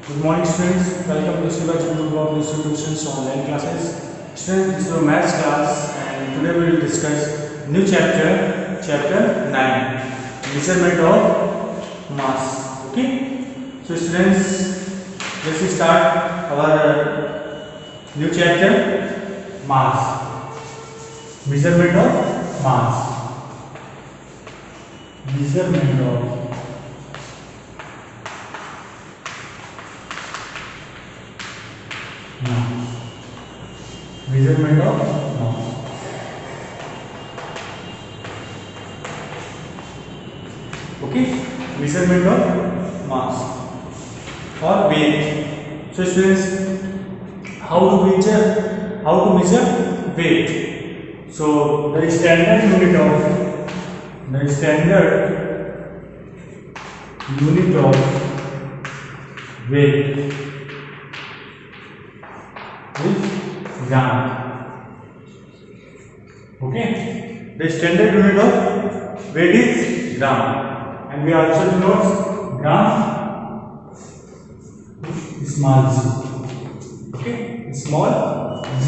Good morning, students. Welcome to Siva Chandra Block Institutions online classes. Students, this is our maths class, and today we will discuss new chapter, chapter 9, measurement of mass. Okay. So, students, let's start our new chapter, mass. Measurement of mass. Measurement of mass. Measurement of mass. Okay, measurement of mass or weight. So students, how to measure weight? So the standard unit of weight is gram. Okay, the standard unit of weight is gram, and we also denote gram small g. Okay, small g.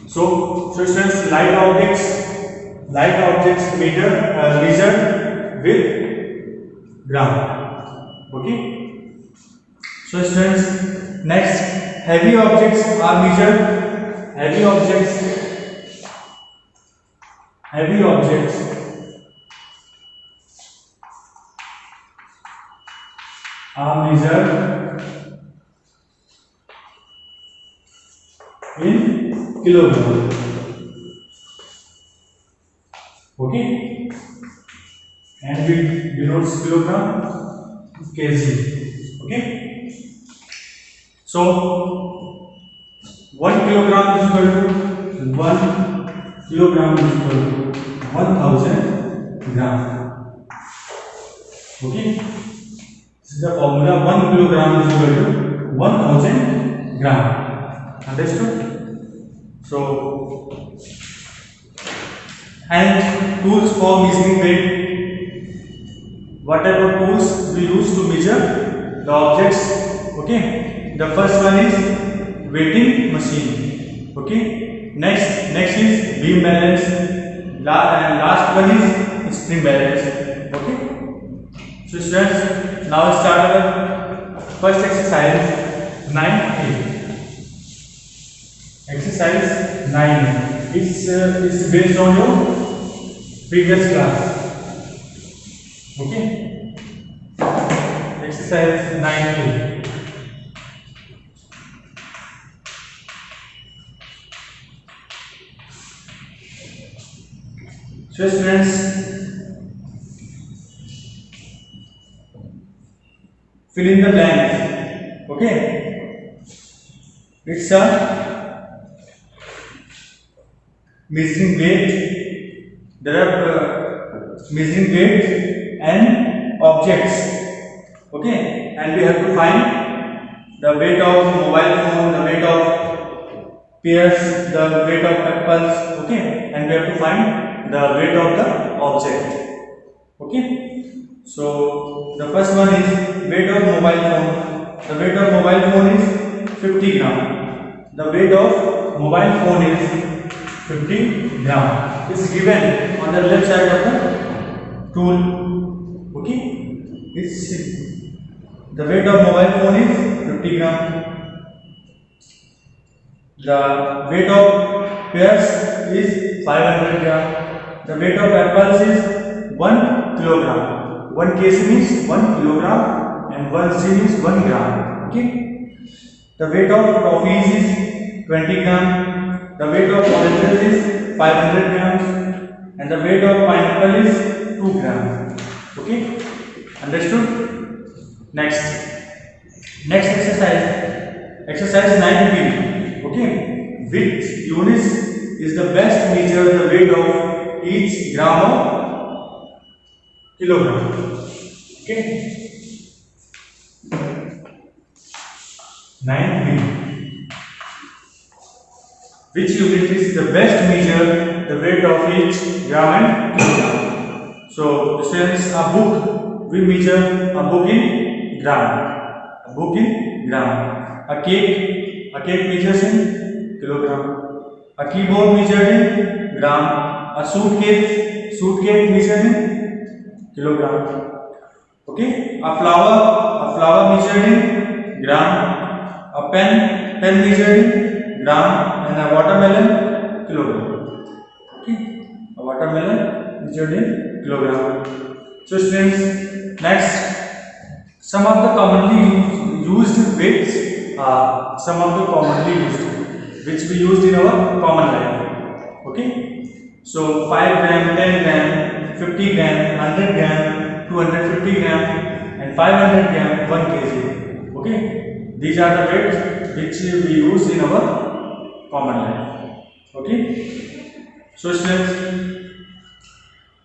So students, light objects measured with gram. Okay. So students, next, heavy objects are measured. Heavy objects are measured in kilogram. Okay, and we denote kilogram kg. Okay, so 1 kilogram is equal to 1000 gram. Okay, this is the formula. 1 kilogram is equal to 1000 gram. Understood? So, and tools for measuring weight. What type of tools we use to measure the objects? Okay, the first one is weighting machine. Okay, next is beam balance, and last one is spring balance. Okay, so students, now start our first exercise 9A. Exercise 9 is based on your previous class. Okay, exercise 9A. So students, fill in the blanks. Okay, it's a measuring weight. There are measuring weight and objects. Okay, and we have to find the weight of mobile phone, the weight of pears, the weight of apples. Okay, and we have to find the weight of the object. Okay, so the first one is weight of mobile phone. The weight of mobile phone is 50 gram. The weight of mobile phone is 50 gram. It's given on the left side of the tool. Okay, it's the weight of mobile phone is 50 gram. The weight of pears is 500 gram. The weight of apples is 1 kilogram. 1 kg means 1 kilogram, and 1 g means 1 gram. Okay. The weight of toffees is 20 gram. The weight of oranges is 500 grams, and the weight of pineapple is 2 grams. Okay. Understood? Next exercise. Exercise 9B. Okay. Which units is the best measure the weight of each gram of kilogram? Okay. 9B. Which unit is the best measure the weight of each gram and kilogram? So, students, a book we measure a book in gram. A book in gram. A cake measures in kilogram. A keyboard measured in gram. A suitcase measured in kilogram. Okay. A flower measured in gram. A pen measured in gram, and a watermelon kilogram. Okay. A watermelon measured in kilogram. So students, next, some of the commonly used weights are which we used in our common life. Okay. So 5 gram, 10 gram, 50 gram, 100 gram, 250 gram, and 500 gram, 1 kg. Okay. These are the weights which we use in our common life. Okay. So students,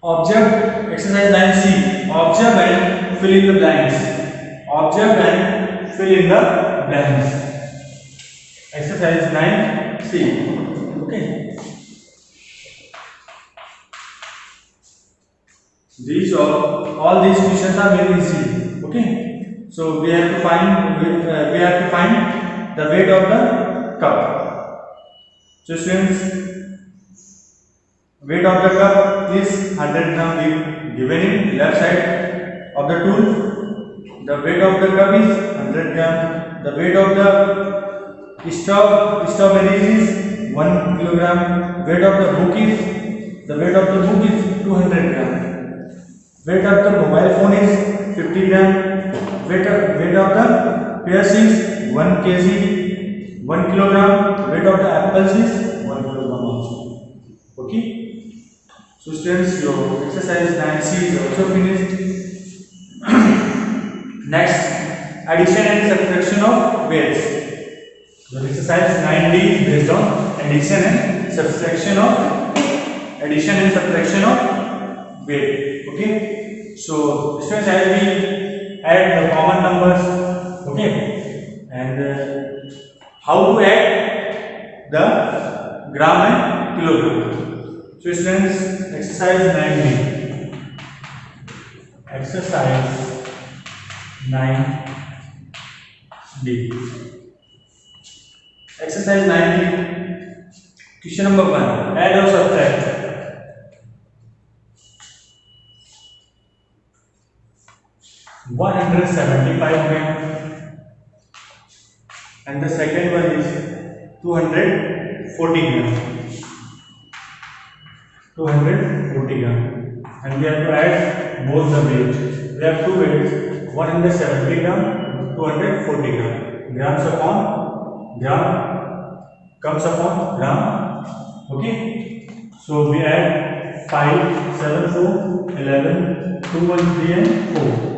observe exercise 9C. Observe and fill in the blanks. Observe and fill in the blanks. Exercise 9C. Okay. All these questions are very easy. Okay. So we have to find the weight of the cup. So students, weight of the cup is 100 gram given in left side of the tool. The weight of the cup is 100 gram. The weight of the strawberries is 1 kilogram. Weight of the book is 200 gram. Weight of the mobile phone is 50 gram. Weight of the pears is 1 kg, 1 kilogram. Weight of the apples is 1 kilogram also. Okay. So students, your exercise 9C is also finished. Next, addition and subtraction of weights. Your exercise 9D is based on addition and subtraction of weight. Okay. So students, I will add the common numbers. Okay. And how to add the gram and kilogram. So students, exercise 9D. Exercise 9D. Exercise 9D. Question number 1. Add or subtract. 175 gram. And the second one is 240 gram. 240 gram. And we have to add both the weights. We have two weights, 170 gram, 240 gram. Grams upon gram comes upon gram. Okay. So we add 5, 7, 4, 11, 2, 1, 3 and 4.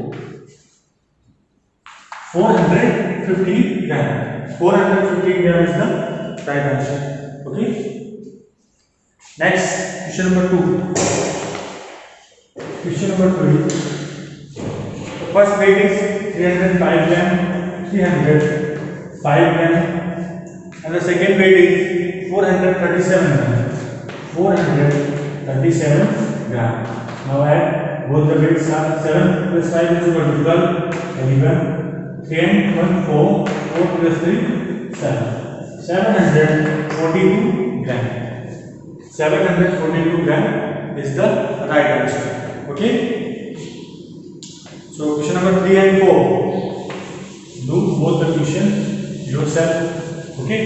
450 gram. 450 gram is the right answer. Okay. Next, question number 2. Question number 3. The first weight is 305 gram, 305 gram, and the second weight is 437 gram. 437 gram. Now add both the weights are 7 plus 5 is equal to 12, 10, 1, 4, 4 plus 3, 7. 742 gram. 742 gram is the right answer. Okay. So question number 3 and 4. Do both the question yourself. Okay.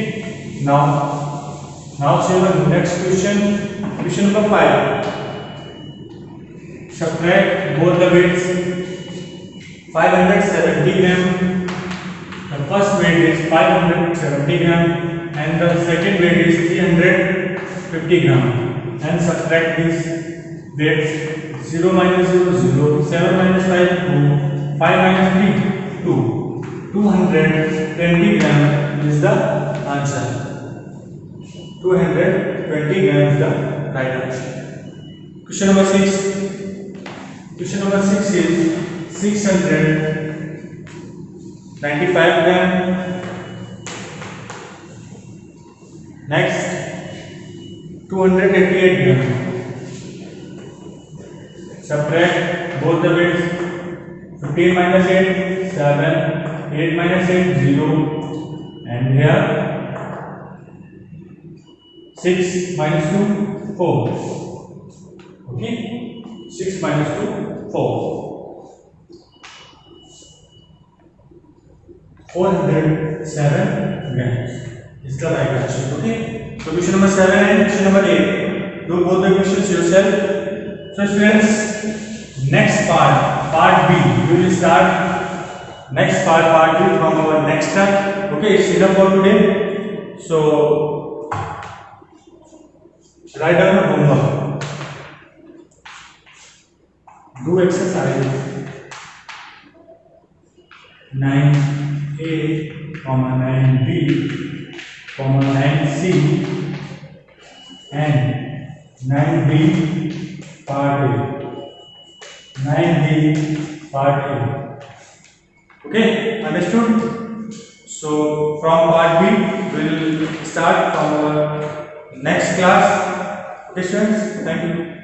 Now say the next question. Question number 5. Subtract both the weights. 570 gram. The first weight is 570 gram and the second weight is 350 gram. And subtract these weights. 0 minus 0, 0, 7 minus 5, 2, 5 minus 3, 2. 220 gram is the answer. 220 gram is the right answer. Question number 6. Question number 6 is 695 gram. Next, 288 gram. Subtract both the weights. 15 minus 8, 7, 8 minus 8, 0, and here 6 minus 2, 4. Okay, 6 minus 2, 4. 407 grams. इसका right answer. Okay. So question number 7 and question number 8. Do both the questions yourself. So students, next part B. We will start next part B from our next time. Okay, it's enough for today. So write down your homework. Do exercise 9A, 9B, 9C and 9B part A. 9B part A. Okay, understood? So from part B we will start from our next class. Okay students, thank you.